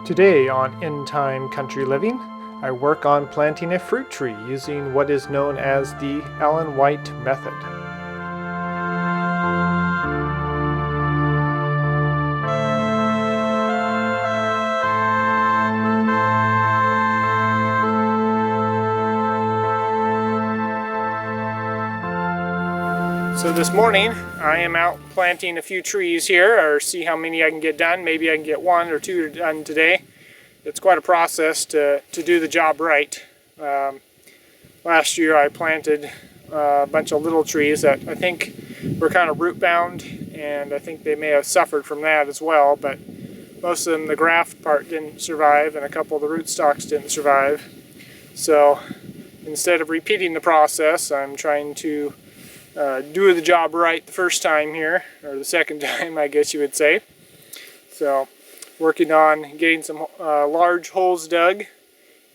Today on In Time Country Living, I work on planting a fruit tree using what is known as the Alan White method. So this morning I am out planting a few trees here, or see how many I can get done. Maybe I can get one or two done today. It's quite a process to do the job right. Last year I planted a bunch of little trees that I think were kind of root bound, and I think they may have suffered from that as well, but most of them, the graft part didn't survive, and a couple of the rootstocks didn't survive. So instead of repeating the process, I'm trying to do the job right the first time here, or the second time I guess you would say. So working on getting some large holes dug,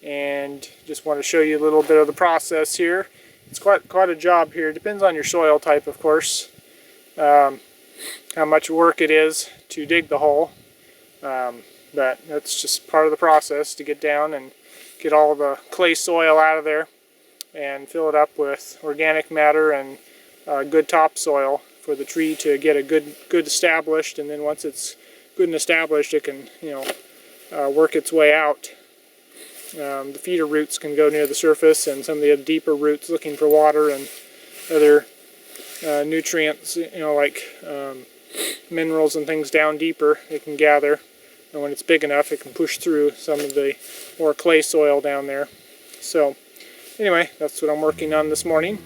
and just want to show you a little bit of the process here. It's quite a job here. It depends on your soil type, of course, how much work it is to dig the hole, but that's just part of the process, to get down and get all the clay soil out of there and fill it up with organic matter and good topsoil for the tree to get a good established. And then once it's good and established, it can work its way out. The feeder roots can go near the surface, and some of the deeper roots looking for water and other nutrients, like minerals and things down deeper, it can gather. And when it's big enough, it can push through some of the more clay soil down there. So anyway, that's what I'm working on this morning.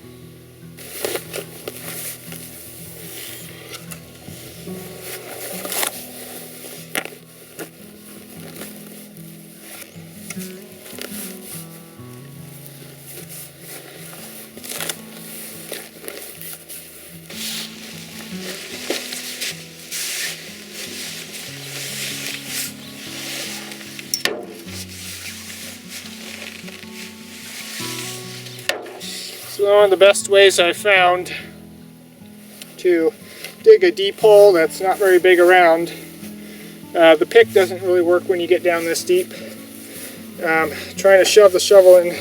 So one of the best ways I've found to dig a deep hole that's not very big around. The pick doesn't really work when you get down this deep. Trying to shove the shovel in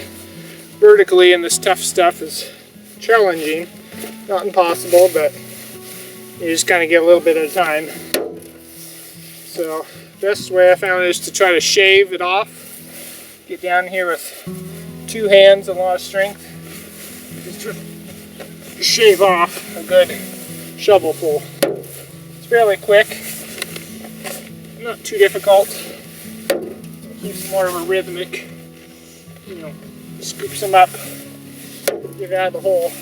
vertically in this tough stuff is challenging. Not impossible, but you just kind of get a little bit at a time. So best way I found is to try to shave it off. Get down here with two hands and a lot of strength. Just shave off a good shovelful. It's fairly quick, not too difficult. It keeps more of a rhythmic, scoops them up, get it out of the hole.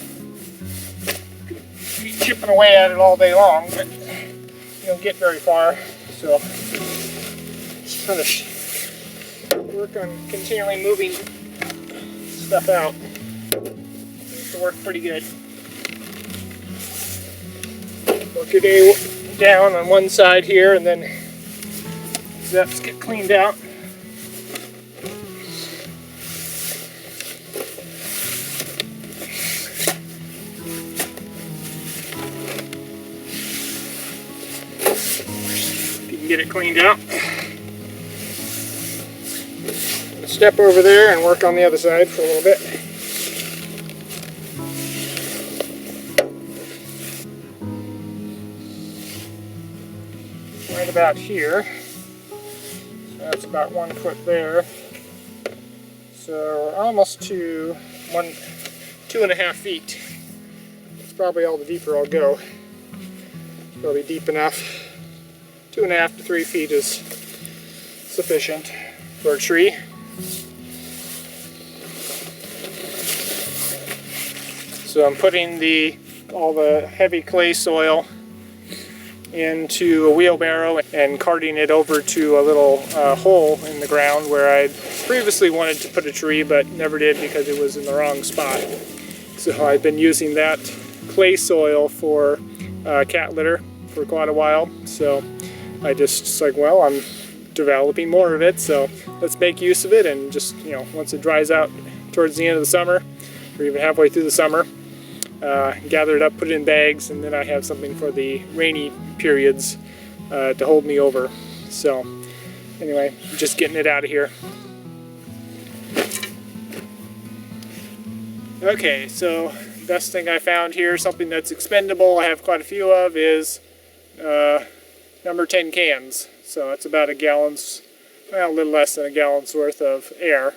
Keep chipping away at it all day long, but you don't get very far. So just trying to work on continually moving stuff out. Seems to work pretty good. Work your day down on one side here, and then let's get cleaned out. If you can get it cleaned out. Step over there and work on the other side for a little bit. Right about here. So that's about 1 foot there. So almost to 2.5 feet. That's probably all the deeper I'll go. It's probably deep enough. 2.5 to 3 feet is sufficient for a tree. So I'm putting all the heavy clay soil into a wheelbarrow and carting it over to a little hole in the ground where I'd previously wanted to put a tree but never did because it was in the wrong spot. So I've been using that clay soil for cat litter for quite a while. So I just like, well, I'm developing more of it, so let's make use of it, and just once it dries out towards the end of the summer, or even halfway through the summer, gather it up, put it in bags, and then I have something for the rainy periods to hold me over. So Anyway, just getting it out of here. Okay, so best thing I found here, something that's expendable, I have quite a few of, is number 10 cans. So that's about a gallon's, well, a little less than a gallon's worth of air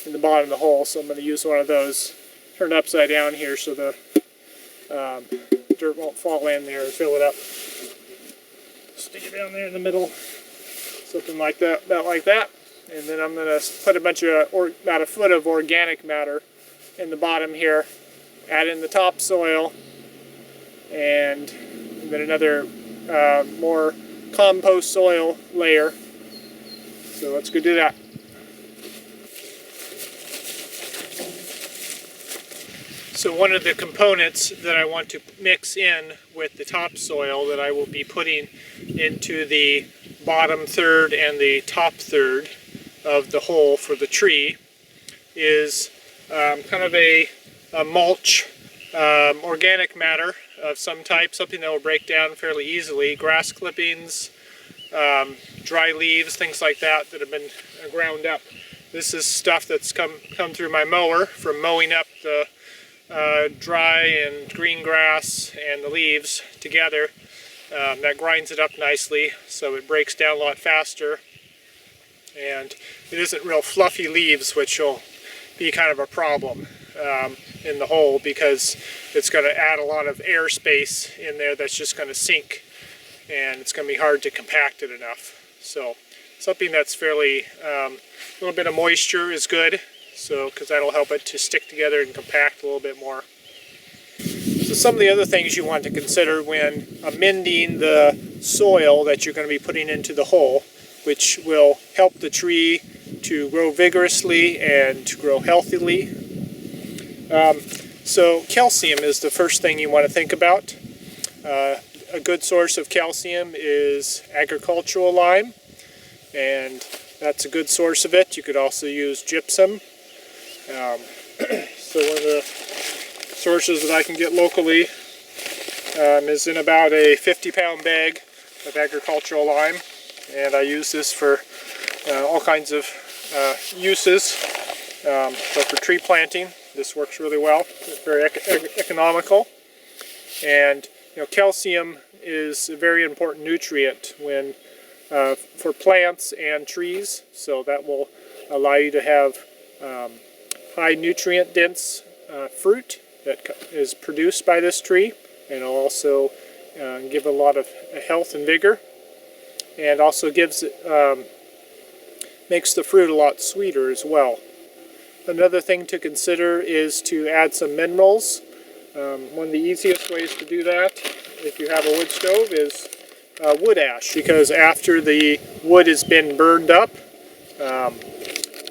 in the bottom of the hole. So I'm going to use one of those, turn it upside down here so the dirt won't fall in there and fill it up. Stick it down there in the middle, something like that, about like that. And then I'm going to put a bunch of, about a foot of organic matter in the bottom here, add in the topsoil, and then another more compost soil layer. So let's go do that. So one of the components that I want to mix in with the topsoil that I will be putting into the bottom third and the top third of the hole for the tree is kind of a mulch, organic matter of some type, something that will break down fairly easily. Grass clippings, dry leaves, things like that that have been ground up. This is stuff that's come through my mower from mowing up the dry and green grass and the leaves together. That grinds it up nicely so it breaks down a lot faster. And it isn't real fluffy leaves, which will be kind of a problem in the hole, because it's going to add a lot of air space in there that's just going to sink, and it's going to be hard to compact it enough. So something that's fairly, a little bit of moisture is good, so because that'll help it to stick together and compact a little bit more. So some of the other things you want to consider when amending the soil that you're going to be putting into the hole, which will help the tree to grow vigorously and to grow healthily. So calcium is the first thing you want to think about. A good source of calcium is agricultural lime, and that's a good source of it. You could also use gypsum. So one of the sources that I can get locally is in about a 50-pound bag of agricultural lime, and I use this for all kinds of uses. But for tree planting, this works really well. It's very economical, and calcium is a very important nutrient when for plants and trees. So that will allow you to have high nutrient dense fruit that is produced by this tree, and it'll also give a lot of health and vigor, and also gives makes the fruit a lot sweeter as well. Another thing to consider is to add some minerals. One of the easiest ways to do that, if you have a wood stove, is wood ash, because after the wood has been burned up,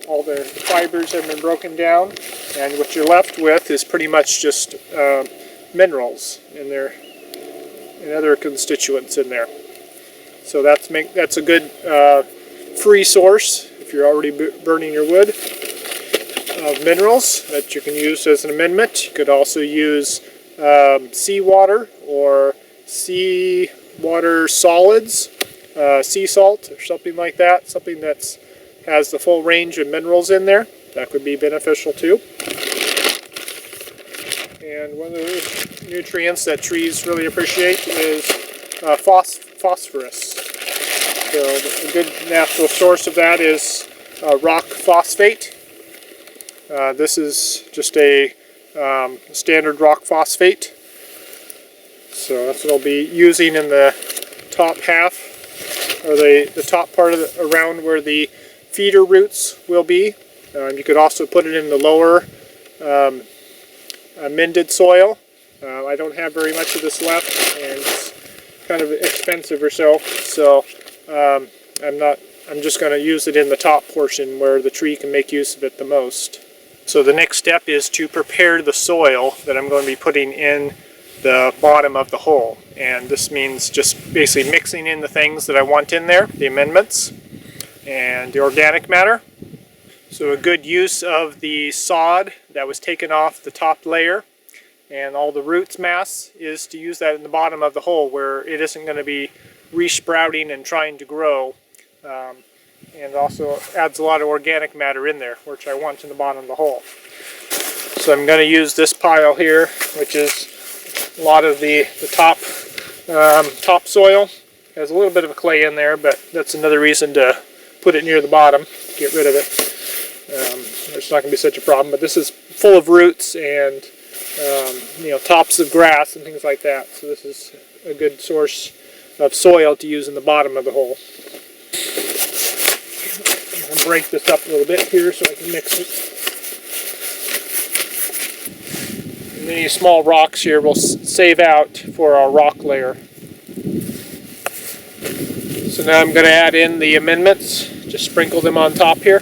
all the fibers have been broken down, and what you're left with is pretty much just minerals in there and other constituents in there. So that's a good free source if you're already burning your wood of minerals that you can use as an amendment. You could also use seawater or seawater solids, sea salt or something like that, something that has the full range of minerals in there. That could be beneficial too. And one of the nutrients that trees really appreciate is phosphorus. So a good natural source of that is rock phosphate. This is just a standard rock phosphate. So that's what I'll be using in the top half, or the top part of around where the feeder roots will be. You could also put it in the lower amended soil. I don't have very much of this left, and it's kind of expensive or so. So I'm just going to use it in the top portion where the tree can make use of it the most. So the next step is to prepare the soil that I'm going to be putting in the bottom of the hole. And this means just basically mixing in the things that I want in there, the amendments and the organic matter. So a good use of the sod that was taken off the top layer and all the roots mass is to use that in the bottom of the hole where it isn't going to be re-sprouting and trying to grow. and also adds a lot of organic matter in there, which I want in the bottom of the hole. So I'm going to use this pile here, which is a lot of the topsoil. Has a little bit of a clay in there, but that's another reason to put it near the bottom, get rid of it. It's not going to be such a problem, but this is full of roots and tops of grass and things like that. So this is a good source of soil to use in the bottom of the hole. I'll break this up a little bit here so I can mix it. And any small rocks here we'll save out for our rock layer. So now I'm going to add in the amendments, just sprinkle them on top here.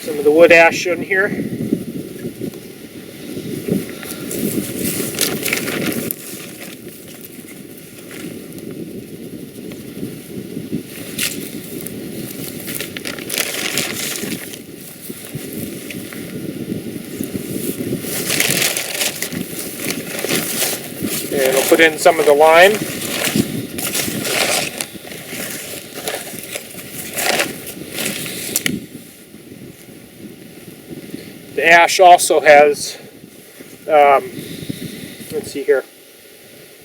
Some of the wood ash in here. And we'll put in some of the lime. The ash also has, let's see here,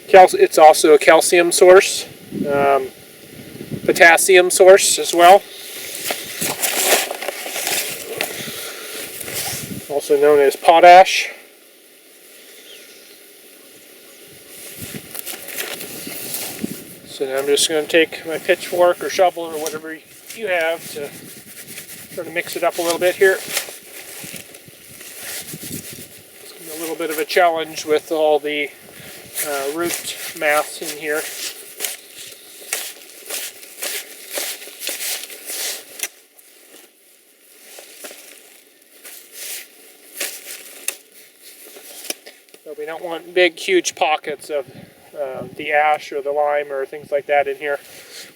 it's also a calcium source, potassium source as well, also known as potash. So now I'm just going to take my pitchfork or shovel or whatever you have to sort of mix it up a little bit here. It's going to be a little bit of a challenge with all the root mass in here. So we don't want big, huge pockets of the ash or the lime or things like that in here.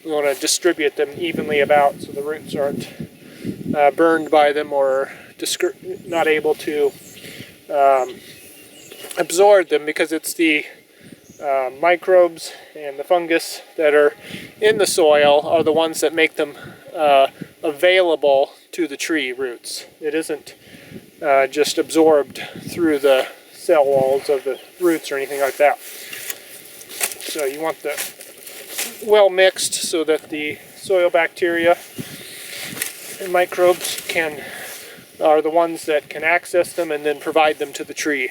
We want to distribute them evenly about so the roots aren't burned by them or not able to absorb them, because it's the microbes and the fungus that are in the soil are the ones that make them available to the tree roots. It isn't just absorbed through the cell walls of the roots or anything like that. So you want the well mixed so that the soil bacteria and microbes are the ones that can access them and then provide them to the tree.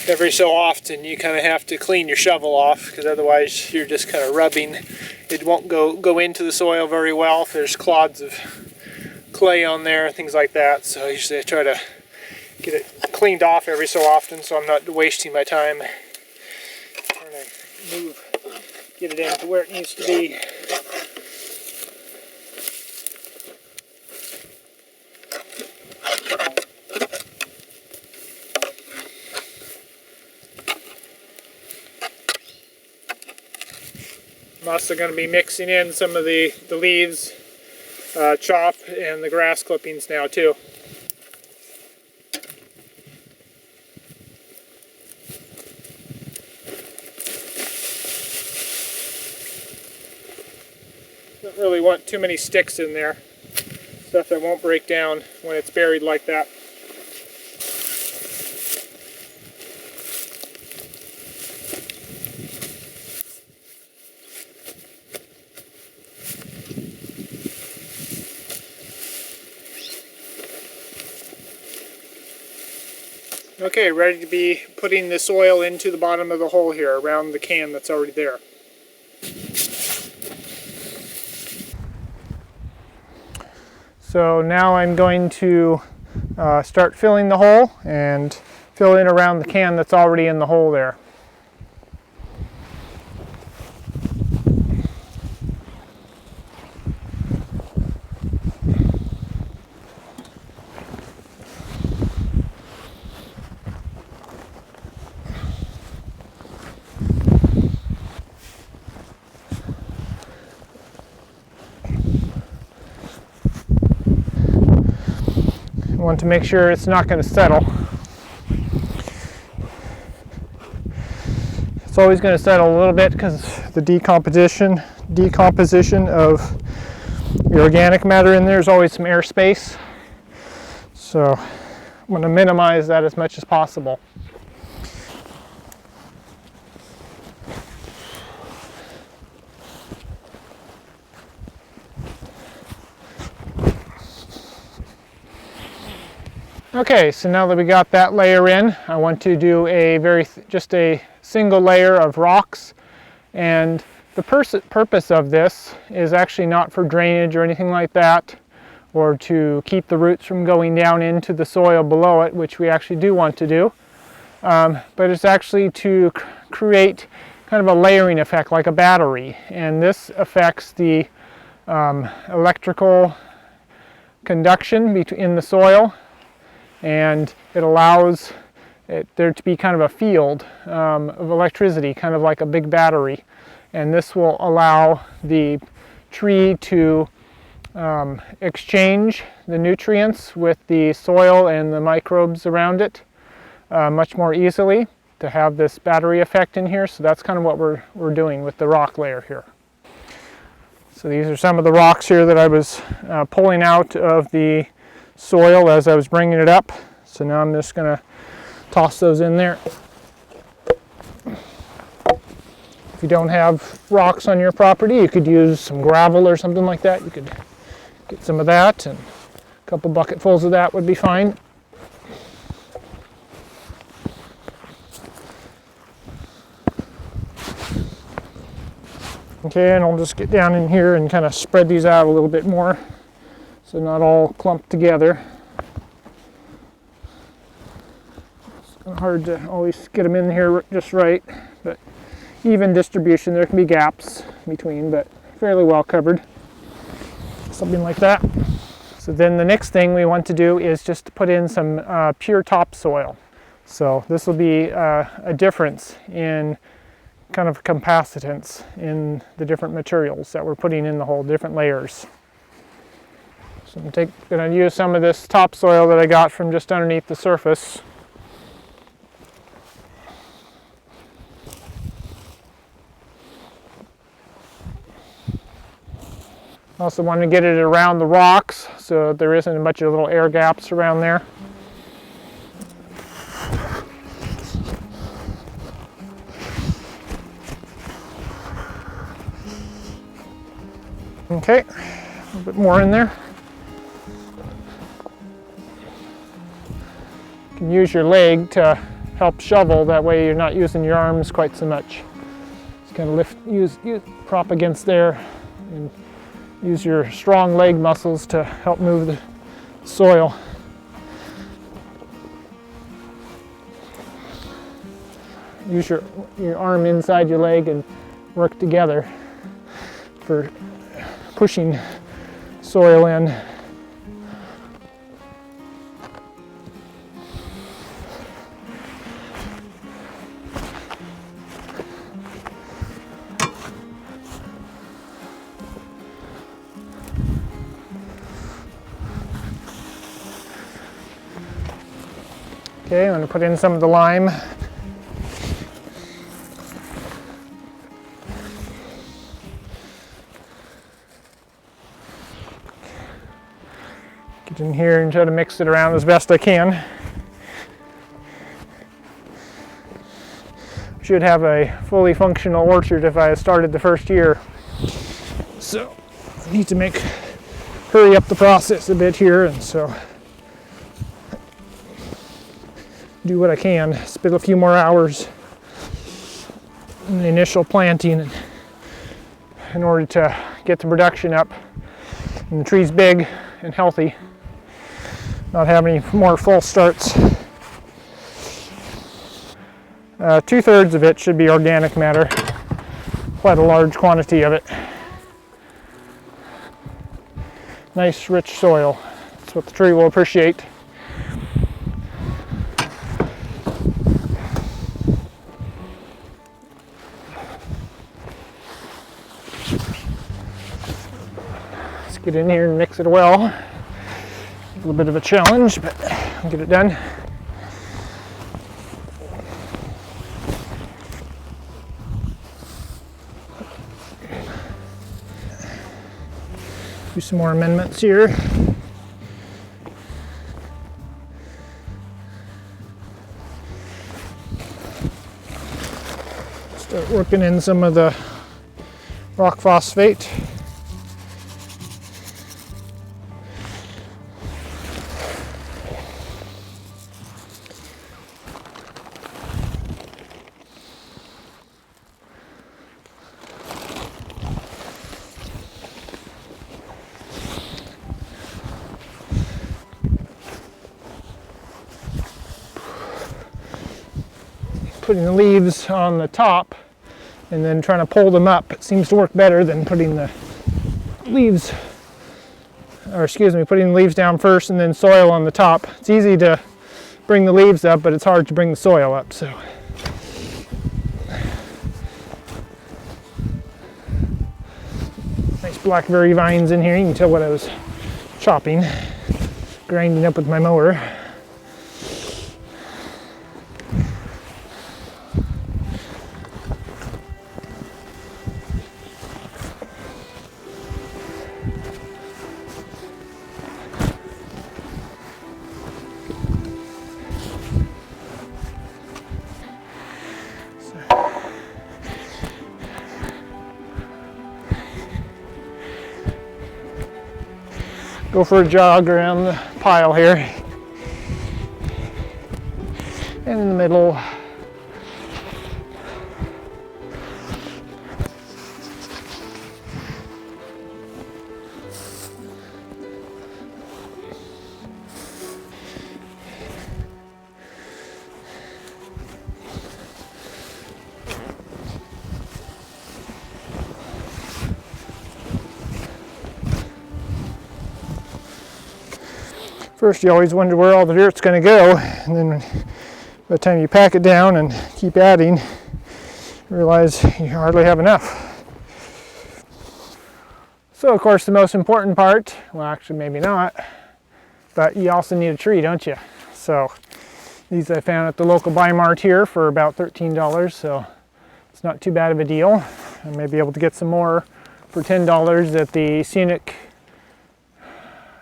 Every so often you kind of have to clean your shovel off, because otherwise you're just kind of rubbing. It won't go into the soil very well if there's clods of clay on there, things like that. So usually I try to get it cleaned off every so often so I'm not wasting my time trying to get it into where it needs to be. I'm also going to be mixing in some of the leaves, chop, and the grass clippings now too. Don't really want too many sticks in there, stuff that won't break down when it's buried like that. Okay, ready to be putting the soil into the bottom of the hole here around the can that's already there. So now I'm going to start filling the hole and fill in around the can that's already in the hole there. want to make sure it's not going to settle. It's always going to settle a little bit because the decomposition of the organic matter in there is always some airspace. So I'm going to minimize that as much as possible. Okay, so now that we got that layer in, I want to do just a single layer of rocks, and the purpose of this is actually not for drainage or anything like that, or to keep the roots from going down into the soil below it, which we actually do want to do, but it's actually to create kind of a layering effect like a battery, and this affects the electrical conduction in the soil, and it allows there to be kind of a field of electricity, kind of like a big battery, and this will allow the tree to exchange the nutrients with the soil and the microbes around it much more easily, to have this battery effect in here. So that's kind of what we're doing with the rock layer here. So these are some of the rocks here that I was pulling out of the soil as I was bringing it up. So now I'm just going to toss those in there. If you don't have rocks on your property, you could use some gravel or something like that. You could get some of that, and a couple bucketfuls of that would be fine. Okay, and I'll just get down in here and kind of spread these out a little bit more, so not all clumped together. It's kind of hard to always get them in here just right, but even distribution. There can be gaps between, but fairly well covered. Something like that. So then the next thing we want to do is just to put in some pure topsoil. So this will be a difference in kind of capacitance in the different materials that we're putting in the whole different layers. So I'm going to use some of this topsoil that I got from just underneath the surface. Also want to get it around the rocks so there isn't a bunch of little air gaps around there. Okay, a little bit more in there. You can use your leg to help shovel, that way you're not using your arms quite so much. Just kind of prop against there and use your strong leg muscles to help move the soil. Use your arm inside your leg and work together for pushing soil in. Okay, I'm going to put in some of the lime. Get in here and try to mix it around as best I can. Should have a fully functional orchard if I had started the first year. So I need to hurry up the process a bit here, and so do what I can. Spend a few more hours in the initial planting in order to get the production up and the tree's big and healthy, not have any more false starts. 2/3 of it should be organic matter, quite a large quantity of it. Nice rich soil, that's what the tree will appreciate. Let's get in here and mix it well. A little bit of a challenge, but I'll get it done. Do some more amendments here. Start working in some of the rock phosphate. Putting the leaves on the top and then trying to pull them up. It seems to work better than putting the leaves, putting the leaves down first and then soil on the top. It's easy to bring the leaves up, but it's hard to bring the soil up. So nice blackberry vines in here. You can tell what I was chopping, grinding up with my mower. Go for a jog around the pile here. And in the middle. First, you always wonder where all the dirt's going to go, and then by the time you pack it down and keep adding, you realize you hardly have enough. So, of course, the most important part, well, actually, maybe not, but you also need a tree, don't you? So, these I found at the local Buy Mart here for about $13, so it's not too bad of a deal. I may be able to get some more for $10 at the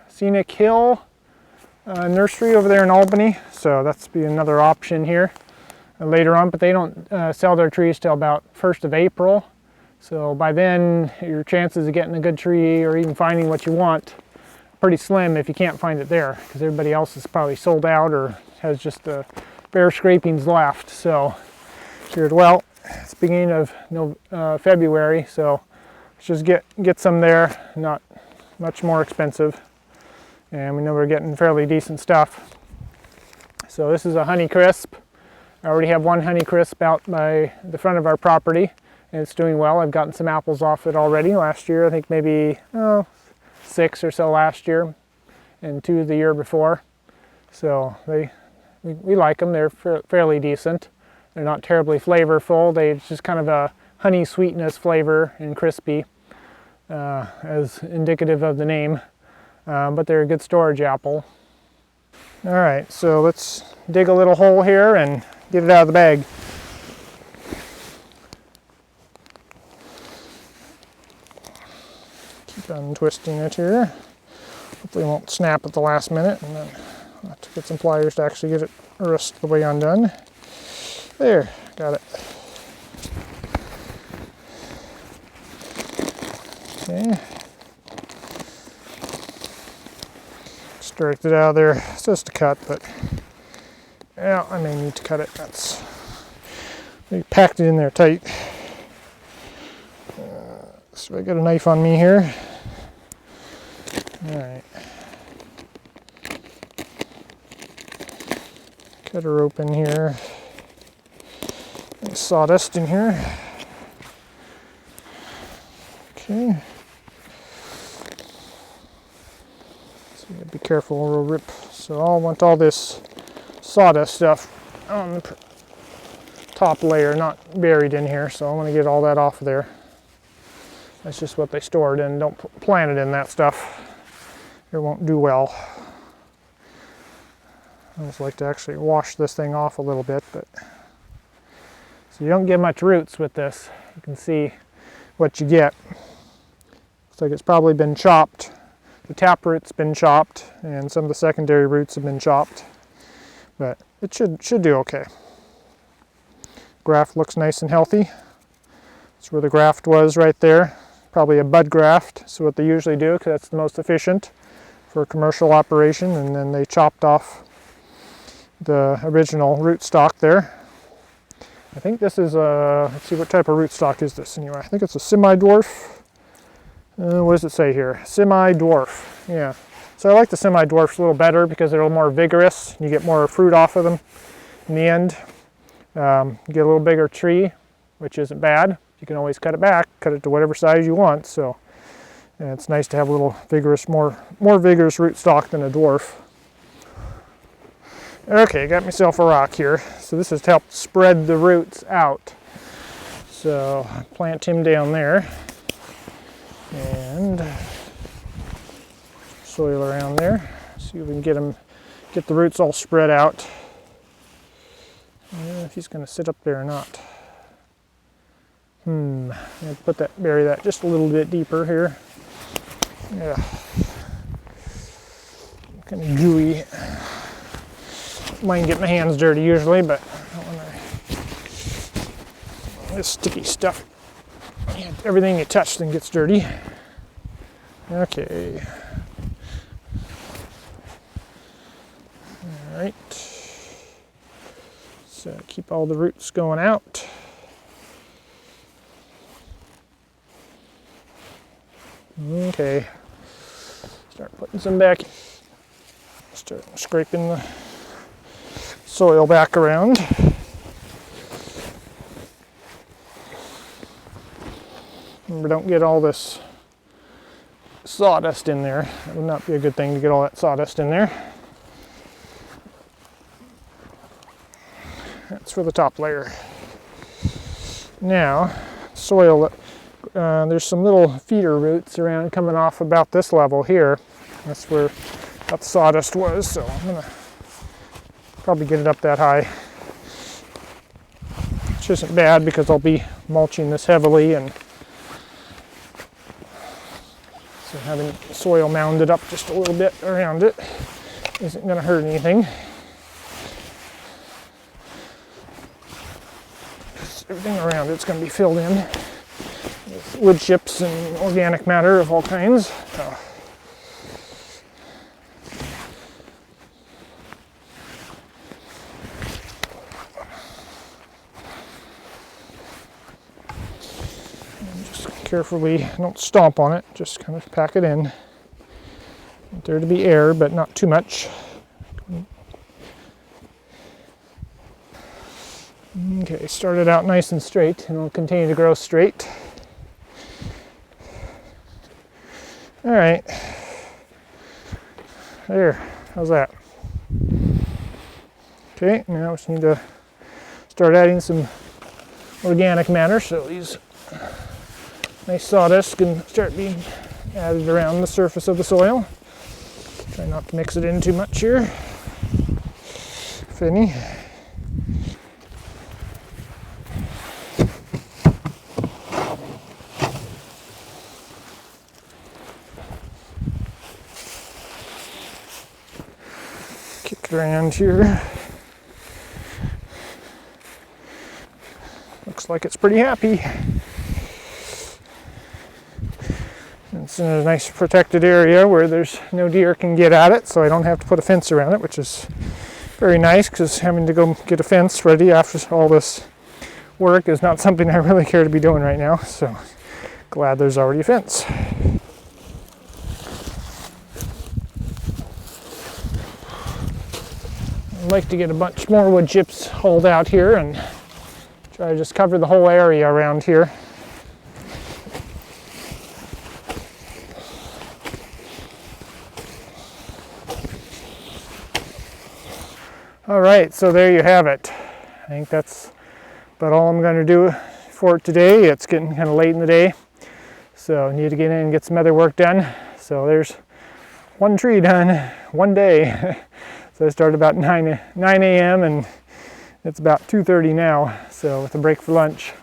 Scenic Hill nursery over there in Albany, so that's be another option here later on, but they don't sell their trees till about 1st of April, so by then your chances of getting a good tree or even finding what you want are pretty slim if you can't find it there, because everybody else is probably sold out or has just the bare scrapings left. So figured, well, it's beginning of February, so let's just get some there, not much more expensive. And we know we're getting fairly decent stuff. So this is a Honeycrisp. I already have one Honeycrisp out by the front of our property, and it's doing well. I've gotten some apples off it already last year. I think maybe 6 or so last year, and 2 the year before. So we like them. They're fairly decent. They're not terribly flavorful. It's just kind of a honey sweetness flavor and crispy, as indicative of the name. But they're a good storage apple. All right, so let's dig a little hole here and get it out of the bag. Keep on twisting it here. Hopefully it won't snap at the last minute, and then I'll have to get some pliers to actually get it the rest of the way undone. There, got it. Okay. Extract it out of there. It's just a cut, but yeah, I may need to cut it. We packed it in there tight. So I got a knife on me here. All right. Cut her open here. Nice sawdust in here. Okay. Be careful or it'll rip. So I want all this sawdust stuff on the top layer, not buried in here. So I want to get all that off of there. That's just what they stored in. Don't plant it in that stuff. It won't do well. I just like to actually wash this thing off a little bit, but so you don't get much roots with this. You can see what you get. Looks like it's probably been chopped. The taproot's been chopped, and some of the secondary roots have been chopped, but it should do okay. Graft looks nice and healthy. That's where the graft was right there. Probably a bud graft, so what they usually do, because that's the most efficient for a commercial operation, and then they chopped off the original rootstock there. I think this is a, let's see, what type of rootstock is this anyway? I think it's a semi-dwarf. What does it say here? Semi-dwarf, yeah. So I like the semi-dwarfs a little better because they're a little more vigorous. You get more fruit off of them in the end. You get a little bigger tree, which isn't bad. You can always cut it back, cut it to whatever size you want. So and it's nice to have a little vigorous, more vigorous rootstock than a dwarf. Okay, got myself a rock here. So this has helped spread the roots out. So plant him down there. And soil around there. See if we can get the roots all spread out. I don't know if he's going to sit up there or not. I'm going to bury that just a little bit deeper here. Yeah. Kind of gooey. Mine get my hands dirty usually, but I don't want this sticky stuff. Everything you touch then gets dirty. Okay. All right. So keep all the roots going out. Okay. Start putting some back. Start scraping the soil back around. Remember, don't get all this sawdust in there. That would not be a good thing to get all that sawdust in there. That's for the top layer. Now, soil, there's some little feeder roots around coming off about this level here. That's where that sawdust was, so I'm gonna probably get it up that high. Which isn't bad because I'll be mulching this heavily, and so having soil mounded up just a little bit around it isn't going to hurt anything. Everything around it's going to be filled in with wood chips and organic matter of all kinds. So. Carefully, don't stomp on it, just kind of pack it in. Want there to be air, but not too much. Okay, started out nice and straight, and it'll continue to grow straight. All right, there, how's that? Okay, now we just need to start adding some organic matter, so these nice sawdust can start being added around the surface of the soil. Try not to mix it in too much here, if any. Kick it around here. Looks like it's pretty happy. It's in a nice protected area where there's no deer can get at it, so I don't have to put a fence around it, which is very nice, because having to go get a fence ready after all this work is not something I really care to be doing right now, so glad there's already a fence. I'd like to get a bunch more wood chips hauled out here and try to just cover the whole area around here. All right, so there you have it. I think that's about all I'm going to do for it today. It's getting kind of late in the day, so I need to get in and get some other work done. So there's one tree done, one day. So I started about 9 a.m. and it's about 2:30 now, so with a break for lunch.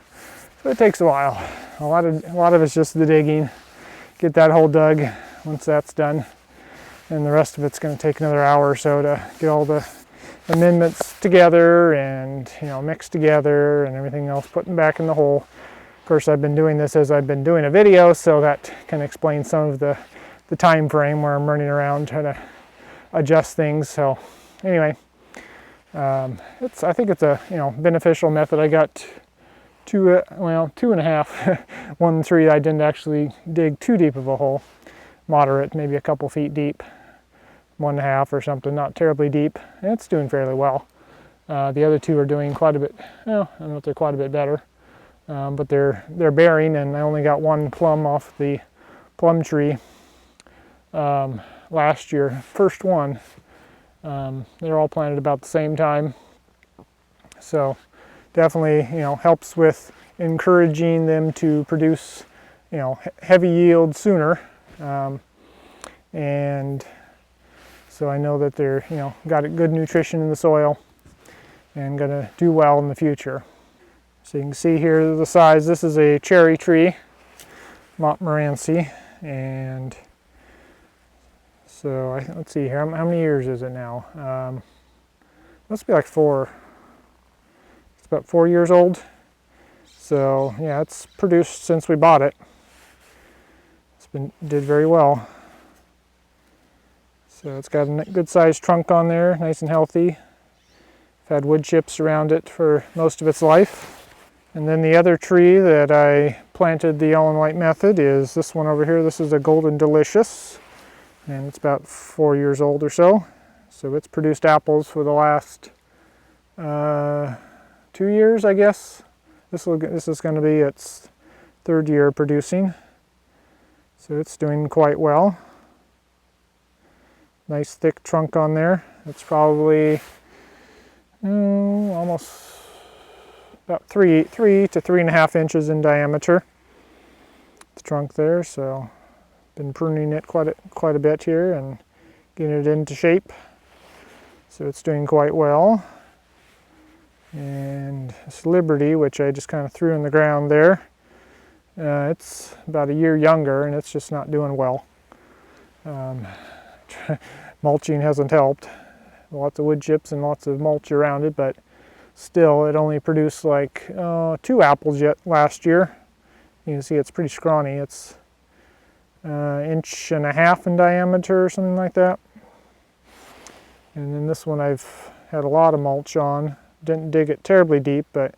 So it takes a while. A lot of it's just the digging. Get that hole dug. Once that's done, and the rest of it's going to take another hour or so to get all the amendments together and mixed together and everything else put back in the hole. Of course, I've been doing this as I've been doing a video, so that can explain some of the time frame where I'm running around trying to adjust things. So anyway, I think it's a beneficial method. I got two and a half, 1 and 3. I didn't actually dig too deep of a hole, moderate, maybe a couple feet deep, 1.5 or something, not terribly deep. And it's doing fairly well. The other 2 are doing quite a bit. Well, I don't know if they're quite a bit better, but they're bearing, and I only got 1 plum off the plum tree last year, first one. They're all planted about the same time, so definitely helps with encouraging them to produce heavy yield sooner, and so I know that they're got a good nutrition in the soil and gonna do well in the future. So you can see here the size. This is a cherry tree, Montmorency, and so let's see here, how many years is it now? Must be like 4. It's about 4 years old. So yeah, it's produced since we bought it. Did very well. So it's got a good sized trunk on there, nice and healthy. I've had wood chips around it for most of its life. And then the other tree that I planted the Ellen White method is this one over here. This is a Golden Delicious, and it's about 4 years old or so. So it's produced apples for the last 2 years, I guess. This is going to be its 3rd year producing. So it's doing quite well. Nice thick trunk on there. It's probably almost about 3 to 3.5 inches in diameter. The trunk there, so been pruning it quite a bit here and getting it into shape. So it's doing quite well. And this Liberty, which I just kind of threw in the ground there, it's about a year younger and it's just not doing well. Mulching hasn't helped. Lots of wood chips and lots of mulch around it, but still it only produced like 2 apples yet last year. You can see it's pretty scrawny. It's 1.5 inches in diameter or something like that. And then this one I've had a lot of mulch on. Didn't dig it terribly deep, but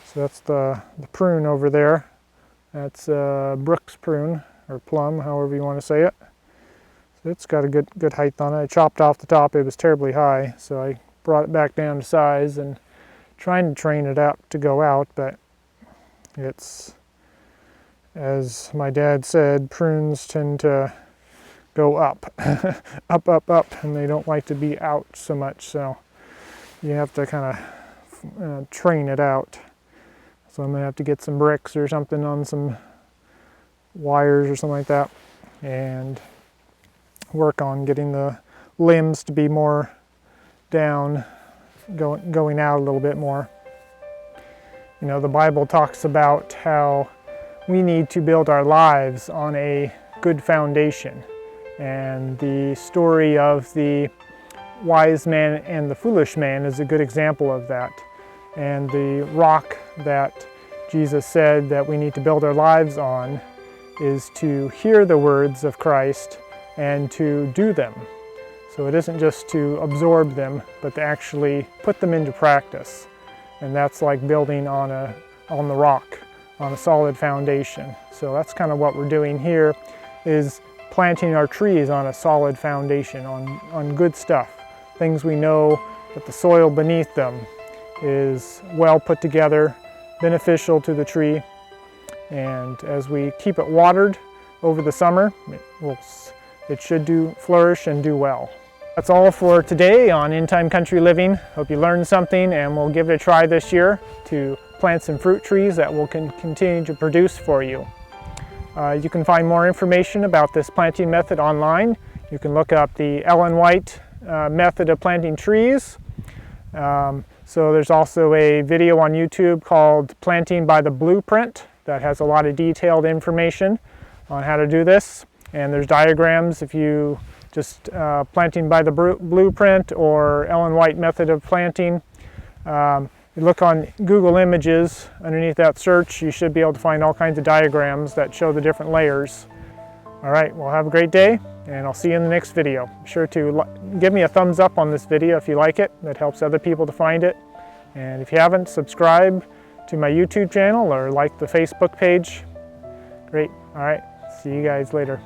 so that's the prune over there. That's Brooks prune, or plum, however you want to say it. So it's got a good height on it. I chopped off the top. It was terribly high, so I brought it back down to size and trying to train it up to go out, but it's, as my dad said, prunes tend to go up, up, and they don't like to be out so much, so you have to kind of train it out. So I'm going to have to get some bricks or something on some wires or something like that and work on getting the limbs to be more down, going out a little bit more. The Bible talks about how we need to build our lives on a good foundation. And the story of the wise man and the foolish man is a good example of that. And the rock that Jesus said that we need to build our lives on is to hear the words of Christ and to do them. So it isn't just to absorb them, but to actually put them into practice. And that's like building on the rock, on a solid foundation. So that's kind of what we're doing here, is planting our trees on a solid foundation, on good stuff. Things we know that the soil beneath them is well put together, beneficial to the tree, and as we keep it watered over the summer, it should flourish and do well. That's all for today on In Time Country Living. Hope you learned something, and we'll give it a try this year to plant some fruit trees that will continue to produce for you. You can find more information about this planting method online. You can look up the Ellen White method of planting trees. So there's also a video on YouTube called Planting by the Blueprint that has a lot of detailed information on how to do this. And there's diagrams if you just planting by the blueprint or Ellen White method of planting. You look on Google Images, underneath that search, you should be able to find all kinds of diagrams that show the different layers. All right, well, have a great day, and I'll see you in the next video. Be sure to give me a thumbs up on this video if you like it. That helps other people to find it. And if you haven't, subscribe to my YouTube channel or like the Facebook page. Great. All right, see you guys later.